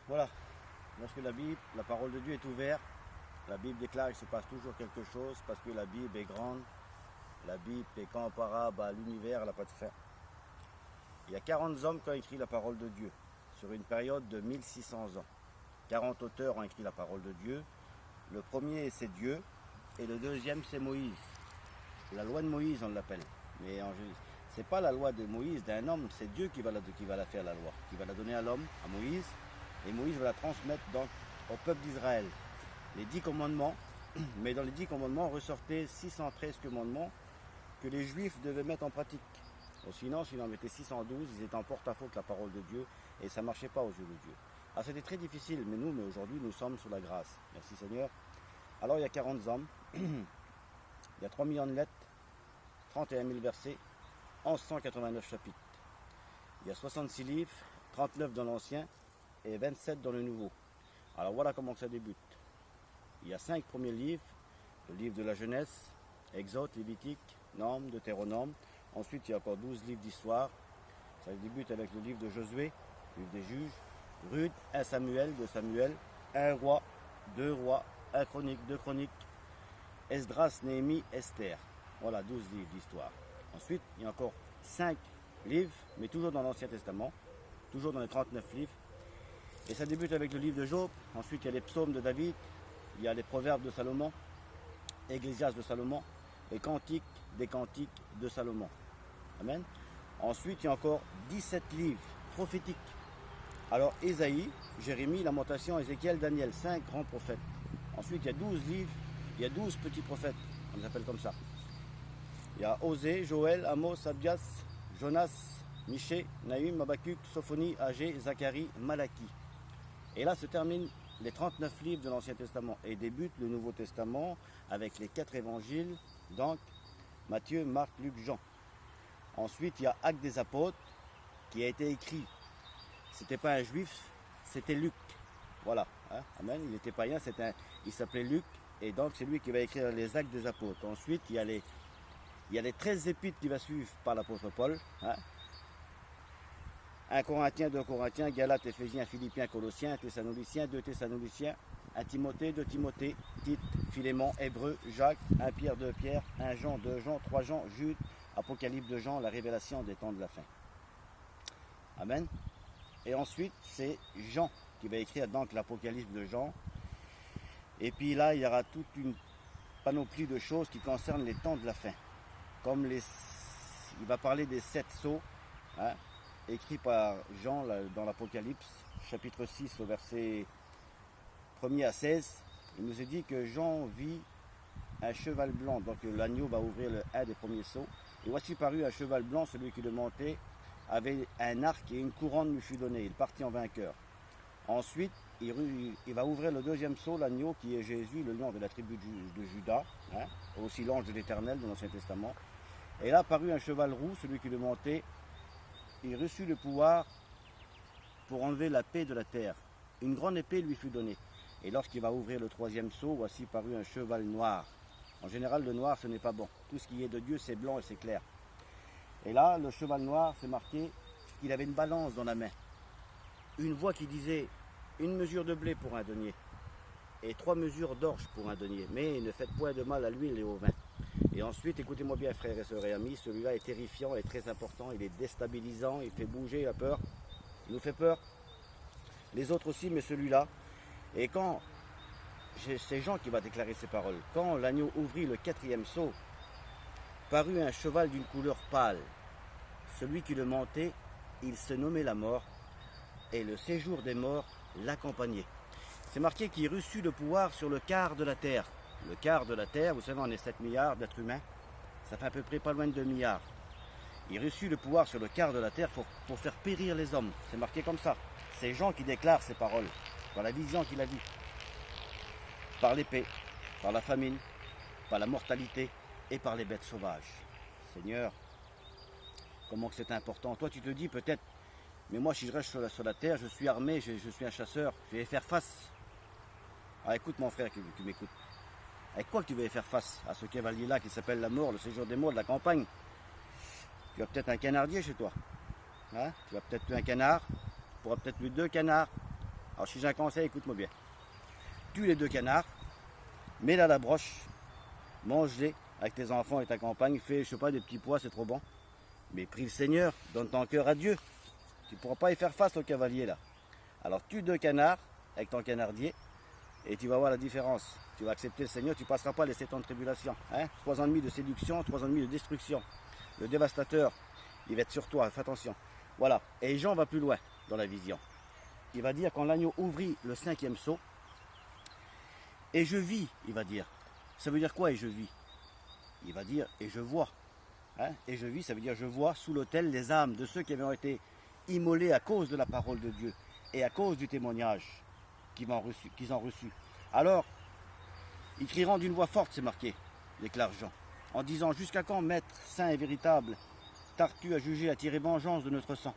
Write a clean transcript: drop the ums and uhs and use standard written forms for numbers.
Voilà, lorsque la parole de Dieu est ouverte, la Bible déclare qu'il se passe toujours quelque chose parce que la Bible est grande, la Bible est comparable à l'univers, elle n'a pas de fin. Il y a 40 hommes qui ont écrit la parole de Dieu sur une période de 1600 ans. 40 auteurs ont écrit la parole de Dieu. Le premier c'est Dieu et le deuxième c'est Moïse. La loi de Moïse on l'appelle. Mais c'est pas la loi de Moïse, d'un homme, c'est Dieu qui va la faire la loi, qui va la donner à l'homme, à Moïse, et Moïse va la transmettre au peuple d'Israël. Les 10 commandements, mais dans les 10 commandements ressortaient 613 commandements que les Juifs devaient mettre en pratique. Sinon, s'ils en mettaient 612, ils étaient en porte-à-faux avec la parole de Dieu et ça ne marchait pas aux yeux de Dieu. Alors c'était très difficile, mais aujourd'hui, nous sommes sous la grâce. Merci Seigneur. Alors il y a 40 hommes, il y a 3 millions de lettres, 31 000 versets, 1189 chapitres. Il y a 66 livres, 39 dans l'Ancien et 27 dans le Nouveau. Alors voilà comment ça débute. Il y a 5 premiers livres, le livre de la Genèse, Exode, Lévitique, Nombre, Deutéronome. Ensuite, il y a encore 12 livres d'histoire. Ça débute avec le livre de Josué, le livre des juges, Ruth, 1 Samuel, 2 Samuel, 1 roi, 2 rois, 1 chronique, 2 chroniques, Esdras, Néhémie, Esther. Voilà, 12 livres d'histoire. Ensuite, il y a encore 5 livres, mais toujours dans l'Ancien Testament, toujours dans les 39 livres. Et ça débute avec le livre de Job. Ensuite, il y a les psaumes de David, il y a les proverbes de Salomon, Ecclésiaste de Salomon, les cantiques des cantiques de Salomon. Amen. Ensuite, il y a encore 17 livres prophétiques. Alors, Ésaïe, Jérémie, Lamentation, Ézéchiel, Daniel, 5 grands prophètes. Ensuite, il y a 12 livres, il y a 12 petits prophètes, on les appelle comme ça. Il y a Osée, Joël, Amos, Abdias, Jonas, Michée, Nahum, Habakkuk, Sophonie, Agé, Zacharie, Malachie. Et là se terminent les 39 livres de l'Ancien Testament et débute le Nouveau Testament avec les 4 évangiles, donc Matthieu, Marc, Luc, Jean. Ensuite, il y a Actes des Apôtres qui a été écrit. C'était pas un juif, c'était Luc. Voilà, hein, amen. Il n'était païen, il s'appelait Luc et donc c'est lui qui va écrire les Actes des Apôtres. Ensuite, il y a les 13 épîtres qui va suivre par l'apôtre Paul. Hein. 1 Corinthiens, 2 Corinthiens, Galates, Éphésiens, Philippiens, Colossiens, Thessaloniciens, 2 Thessaloniciens, 1 Timothée, 2 Timothée, Tite, Philémon, Hébreu, Jacques, 1 Pierre, 2 Pierre, 1 Jean, 2 Jean, 3 Jean, Jude, Apocalypse de Jean, la révélation des temps de la fin. Amen. Et ensuite, c'est Jean qui va écrire donc l'Apocalypse de Jean. Et puis là, il y aura toute une panoplie de choses qui concernent les temps de la fin. Comme il va parler des 7 sceaux, hein, écrit par Jean dans l'Apocalypse, chapitre 6 au verset 1er à 16. Il nous est dit que Jean vit un cheval blanc, donc l'agneau va ouvrir un des premiers sceaux. Et voici parut un cheval blanc, celui qui le montait avait un arc et une couronne lui fut donnée. Il partit en vainqueur. Ensuite, il va ouvrir le deuxième sceau, l'agneau qui est Jésus, le lion de la tribu de Juda, hein, aussi l'ange de l'Éternel de l'Ancien Testament. Et là parut un cheval roux, celui qui le montait. Il reçut le pouvoir pour enlever la paix de la terre. Une grande épée lui fut donnée. Et lorsqu'il va ouvrir le troisième sceau, voici parut un cheval noir. En général, le noir, ce n'est pas bon. Tout ce qui est de Dieu, c'est blanc et c'est clair. Et là, le cheval noir, c'est marqué qu'il avait une balance dans la main. Une voix qui disait, une mesure de blé pour un denier et 3 mesures d'orge pour un denier. Mais ne faites point de mal à l'huile et au vin. Et ensuite, écoutez-moi bien, frères et sœurs et amis, celui-là est terrifiant et très important, il est déstabilisant, il fait bouger la peur, il nous fait peur. Les autres aussi, mais celui-là. Et quand, c'est Jean qui va déclarer ces paroles, quand l'agneau ouvrit le 4e sceau, parut un cheval d'une couleur pâle. Celui qui le montait, il se nommait la mort, et le séjour des morts l'accompagnait. C'est marqué qu'il reçut le pouvoir sur le quart de la terre. Le quart de la terre, vous savez, on est 7 milliards d'êtres humains, ça fait à peu près pas loin de 2 milliards. Il reçut le pouvoir sur le quart de la terre pour faire périr les hommes. C'est marqué comme ça. C'est Jean qui déclare ces paroles, dans la vision qu'il a vue. Par l'épée, par la famine, par la mortalité et par les bêtes sauvages. Seigneur, comment que c'est important. Toi, tu te dis peut-être, mais moi, si je reste sur la terre, je suis armé, je suis un chasseur, je vais faire face. Ah, écoute mon frère qui m'écoute. Avec quoi que tu vas faire face à ce cavalier-là qui s'appelle la mort, le séjour des morts de la campagne? Tu as peut-être un canardier chez toi. Hein? Tu as peut-être un canard, tu pourras peut-être lui 2 canards, Alors si j'ai un conseil, écoute-moi bien. Tue les 2 canards, mets-les à la broche, mange-les avec tes enfants et ta compagne, fais, je sais pas, des petits pois, c'est trop bon. Mais prie le Seigneur, donne ton cœur à Dieu. Tu ne pourras pas y faire face au cavalier là. Alors tue 2 canards avec ton canardier et tu vas voir la différence. Tu vas accepter le Seigneur, tu ne passeras pas les 7 ans de tribulation. 3 ans et demi de séduction, 3 ans et demi de destruction. Le dévastateur, il va être sur toi, fais attention. Voilà, et Jean va plus loin dans la vision. Il va dire quand l'agneau ouvrit le 5e sceau, et je vis, il va dire. Ça veut dire quoi, et je vis? Il va dire, et je vois. Et je vis, ça veut dire je vois sous l'autel les âmes de ceux qui avaient été immolés à cause de la parole de Dieu et à cause du témoignage qu'ils ont reçu. Alors, ils crieront d'une voix forte, c'est marqué, déclare Jean, en disant, jusqu'à quand, maître saint et véritable, t'as-tu à juger, à tirer vengeance de notre sang?